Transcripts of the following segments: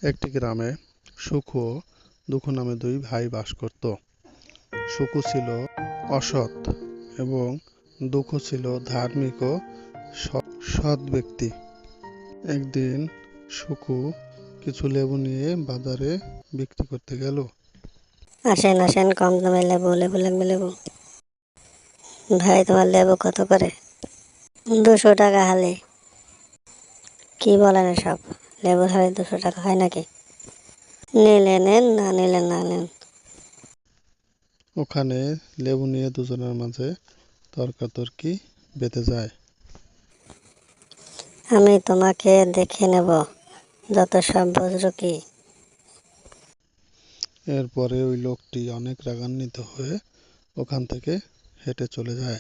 একটি গ্রামে সুখ ও দুঃখ নামে দুই ভাই বাস করত। সুখ ছিল অসৎ এবং দুঃখ ছিল ধার্মিক ও সৎ ব্যক্তি। একদিন সুখু কিছু লেবু নিয়ে বাজারে বিক্রি করতে গেল। আসেন আসেন, কম দামে লেবু, লেবু লাগবে লেবু। ভাই, তোমার লেবু কত করে? 200 টাকা হালি। কি বলেন এসব? লেবুর হালি 200 টাকা হয় নাকি? নিলে নেন, না নিলে না নেন। ওখানে লেবু নিয়ে দুজনের মাঝে তর্কাতর্কি বেঁধে যায়। আমি তোমাকে দেখে নেব, যত সব বুজরুকি। এরপরে ওই লোকটি অনেক রাগান্বিত হয়ে ওখান থেকে হেঁটে চলে যায়।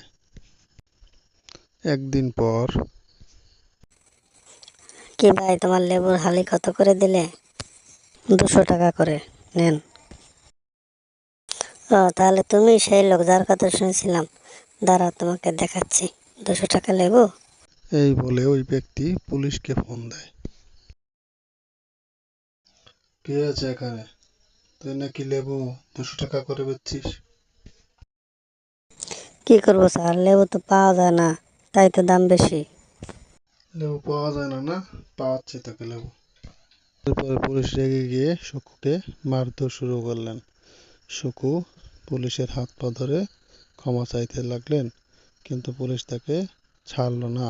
একদিন পর কি ভাই, তোমার লেবুর হালি কত করে দিলে? 200 টাকা করে। নেন। ও, তাহলে তুমি সেই লোক যার কথা শুনেছিলাম। দাঁড়া, তোমাকে দেখাচ্ছি। 200 টাকা লেবু। এই বলে ওই ব্যক্তি পুলিশকে ফোন দেয়। কি হয়েছে এখানে? তুই নাকি লেবু 200 টাকা করে বেচছিস? কি করবো স্যার, লেবু তো পাওয়া যায় না, তাই তো দাম বেশি। লেবু পাওয়া যায় না? না, পাওয়াচ্ছি তোকে লেবু। এরপরে পুলিশ রেগে গিয়ে সুকুকে মারধর শুরু করলেন। সুকু পুলিশের হাত পা ধরে ক্ষমা চাইতে লাগলেন, কিন্তু পুলিশ তাকে ছাড়ল না।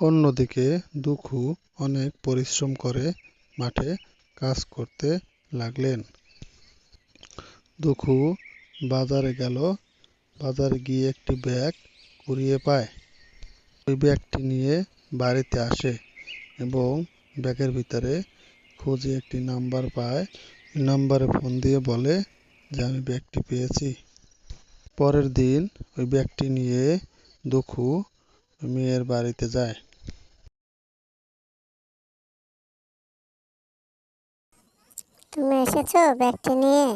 অন্যদিকে দুখু অনেক পরিশ্রম করে মাঠে কাজ করতে লাগলেন। দুখু বাজারে গেল। বাজারে গিয়ে একটি ব্যাগ কুড়িয়ে পায়। ওই ব্যাগটি নিয়ে বাড়িতে আসে এবং ব্যাগের ভিতরে খুঁজে একটি নাম্বার পায়। নাম্বারে ফোন দিয়ে বলে যে আমি ব্যাগটি পেয়েছি। পরের দিন ওই ব্যাগটি নিয়ে দুখু মেয়ের বাড়িতে যায়। তুমি এসেছো ব্যাগটি নিয়ে?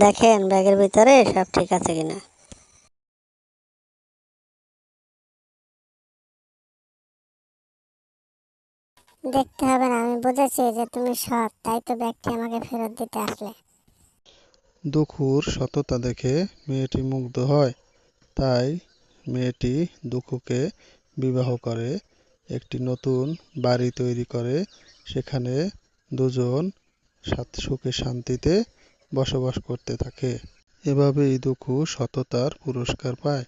দেখেন ব্যাগের ভিতরে সব ঠিক আছে কিনা। দেখতে হবে না, আমি বুঝেছি যে তুমি সৎ, তাই তো ব্যাগটি আমাকে ফেরত দিতে আসলে। দুখুর সততা দেখে মেয়েটি মুগ্ধ হয়। তাই মেয়েটি দুখুকে বিবাহ করে, একটি নতুন বাড়ি তৈরি করে সেখানে দুজন সুখে শান্তিতে বসবাস করতে থাকে। এভাবেই দুখু সততার পুরস্কার পায়।